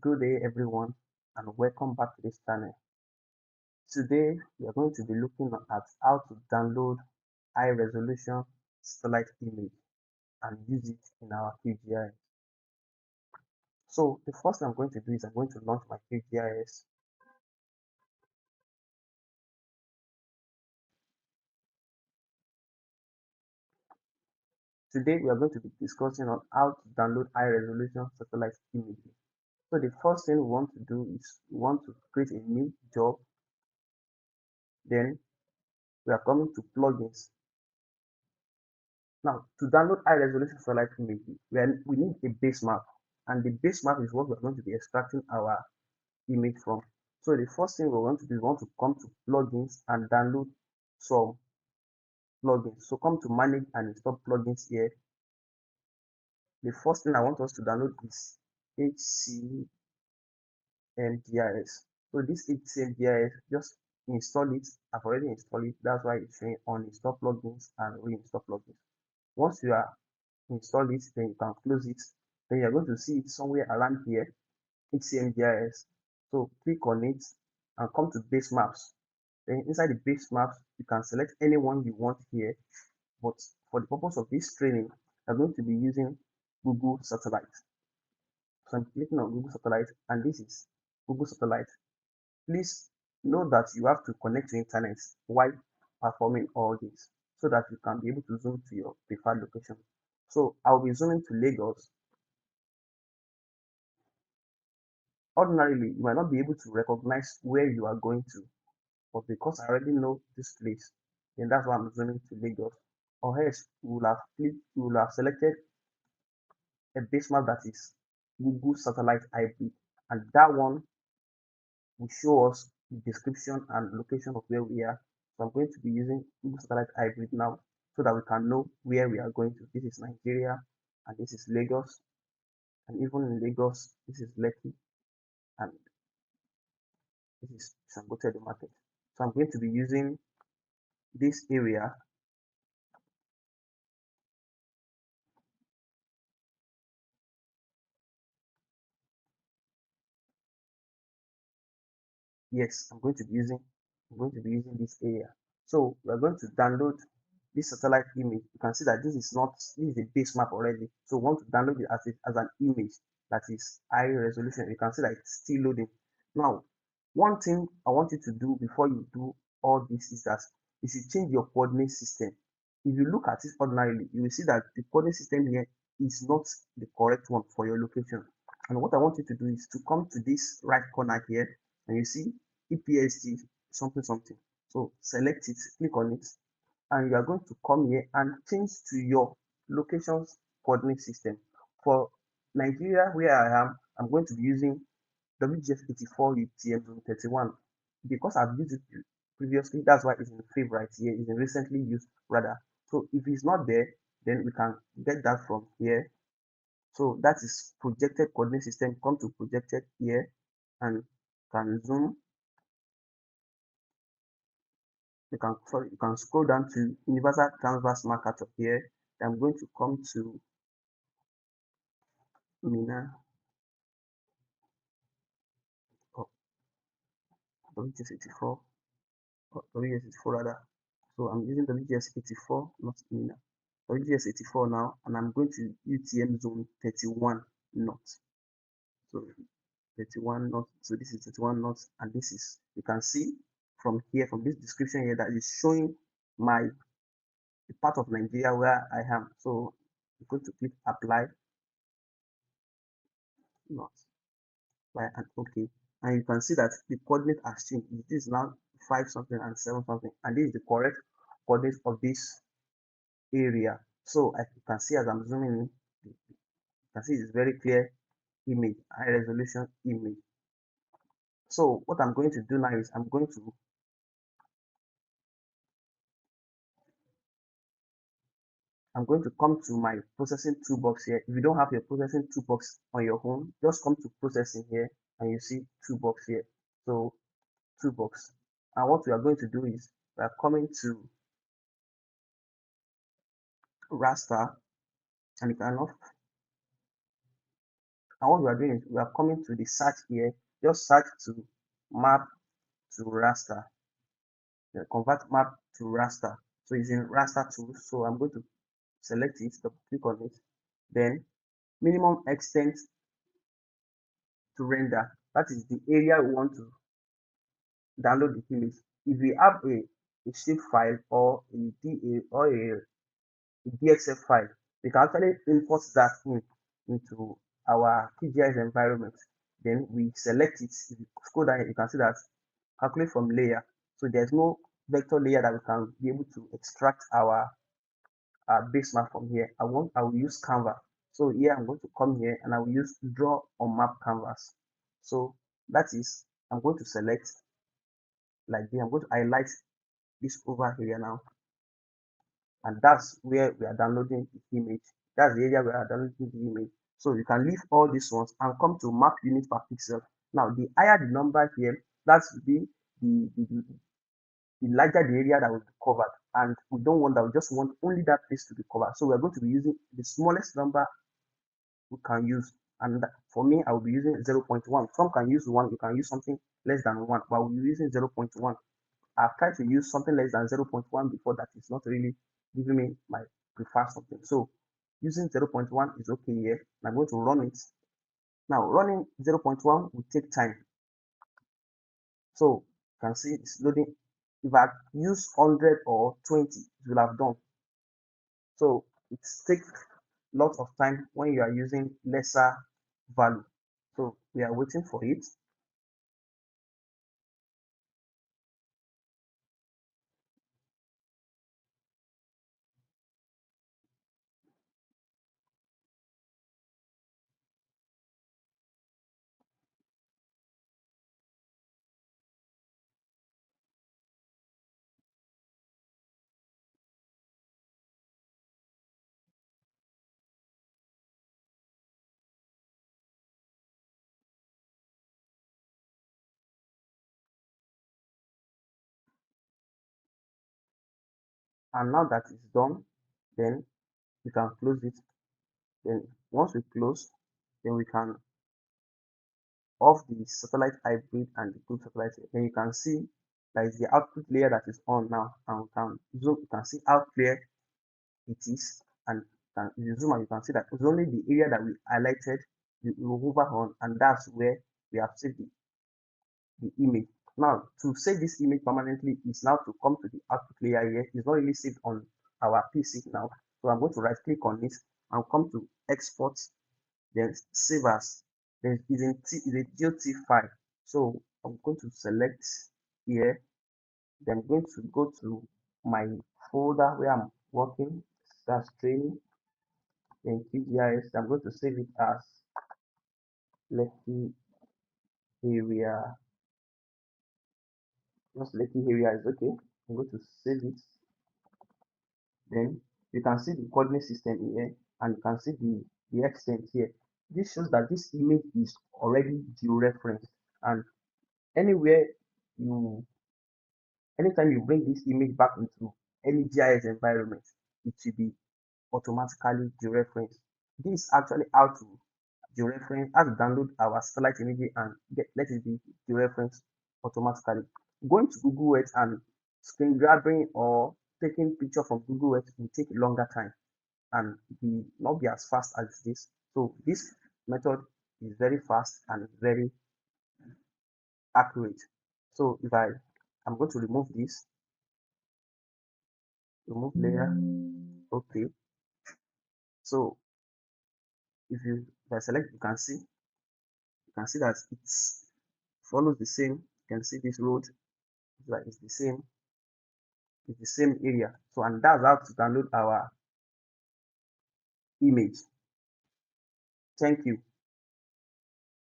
Good day everyone and welcome back to this channel. Today we are going to be looking at how to download high resolution satellite image and use it in our QGIS. So the first thing I'm going to do is I'm going to launch my QGIS. Today we are going to be discussing on how to download high resolution satellite images. So the first thing we want to do is we want to create a new job. Then we are coming to plugins. Now, to download high resolution satellite images, we need a base map, and the base map is what we're going to be extracting our image from. So the first thing we want to do is we want to come to plugins and download some plugins. So come to manage and install plugins here. The first thing I want us to download is HCMGIS. So this HCMGIS, just install it. I've already installed it. That's why it's saying uninstall plugins and reinstall plugins. Once you are install it, then you can close it. Then you're going to see it somewhere around here, HCMGIS. So click on it and come to basemaps. Then inside the basemaps, you can select any one you want here. But for the purpose of this training, I'm going to be using Google Satellite. So I'm clicking on Google Satellite, and this is Google Satellite. Please know that you have to connect to internet while performing all this so that you can be able to zoom to your preferred location. So I'll be zooming to Lagos. Ordinarily, you might not be able to recognize where you are going to, but because I already know this place, then that's why I'm zooming to Lagos. Or else, you will have selected a base map that is Google Satellite Hybrid, and that one will show us the description and location of where we are. So I'm going to be using Google Satellite Hybrid now so that we can know where we are going to. This is Nigeria, and this is Lagos, and even in Lagos, this is Lekki, and this is Sangote Market. So I'm going to be using this area. Yes, I'm going to be using this area. So we're going to download this satellite image. You can see that this is a base map already. So we want to download it as an image that is high resolution. You can see that it's still loading. Now, one thing I want you to do before you do all this is that you should change your coordinate system. If you look at it ordinarily, you will see that the coordinate system here is not the correct one for your location. And what I want you to do is to come to this right corner here, and you see EPST something something. So select it, click on it, and you are going to come here and change to your location's coordinate system. For Nigeria, where I am, I'm going to be using WGS84 UTM zone 31 because I've used it previously. That's why it's in favorite here. It's in recently used rather. So if it's not there, then we can get that from here. So that is projected coordinate system. Come to projected here and can zoom. You can scroll down to universal transverse marker here. I'm going to come to Mina or WGS84 or WGS84 rather. So I'm using WGS84, not Mina. WGS84 now, and I'm going to UTM zone 31 knots. So 31 knots. So this is 31 knots, and this is, you can see from here, from this description here, that is showing the part of Nigeria where I am. So I'm going to click apply, not apply, and okay. And you can see that the coordinate has changed. It is now 5 something and 7 something, and this is the correct coordinate of this area. So I can see as I'm zooming in, you can see it's very clear image, high resolution image. So what I'm going to do now is I'm going to come to my processing toolbox here. If you don't have your processing toolbox on your home, just come to processing here and you see toolbox here. So toolbox. And what we are going to do is we are coming to raster, and And what we are doing is we are coming to the search here, just search to map to raster, then convert map to raster. So using raster tool, so I'm going to select it, double click on it, then minimum extent to render. That is the area we want to download the image. If we have a shape file or a DA or a DXF file, we can actually import that into our QGIS environment. Then we select it. If you scroll down, you can see that calculate from layer. So there's no vector layer that we can be able to extract our base map from here. I will use Canva. So here I'm going to come here and I will use draw on map canvas. So that is, I'm going to select like this. I'm going to highlight this over here now, and that's where we are downloading the image. That's the area we are downloading the image. So you can leave all these ones and come to map unit per pixel. Now the higher the number here, that's the larger the area that will be covered, and we don't want that. We just want only that place to be covered. So we're going to be using the smallest number we can use, and for me I will be using 0.1. Some can use 1, you can use something less than 1, but we'll be using 0.1. I've tried to use something less than 0.1 before, that is not really giving me my preferred something. So using 0.1 is okay here. I'm going to run it. Now running 0.1 will take time. So you can see it's loading. If I use 100 or 20, it will have done. So it takes lots of time when you are using lesser value. So we are waiting for it. And now that it's done, then we can close it. Then once we close, then we can off the satellite hybrid and the group satellite. Then you can see that is the output layer that is on now, and we can zoom. You can see how clear it is, and if you zoom out, you can see that it's only the area that we highlighted. You hover on, and that's where we have saved the image. Now to save this image permanently is now to come to the output layer here. It's not really saved on our PC now, so I'm going to right click on it and come to export, then save as. Then is a GOT file. So I'm going to select here. Then I'm going to go to my folder where I'm working. That's training. Then QGIS. I'm going to save it as Lekki area. Just Lekki area is okay. I'm going to save it. Then you can see the coordinate system here, and you can see the extent here. This shows that this image is already georeferenced, and anywhere you anytime you bring this image back into any GIS environment, it will be automatically georeferenced. This is actually how to georeference, how to download our satellite imagery and let it be georeferenced automatically. Going to Google Earth and screen grabbing or taking picture from Google Earth will take a longer time and will not be as fast as this. So this method is very fast and very accurate. So if I'm going to remove this, remove layer. Okay. So if I select, you can see that it follows the same. You can see this road, that is the same. It's the same area. So and that's how to download our image. Thank you.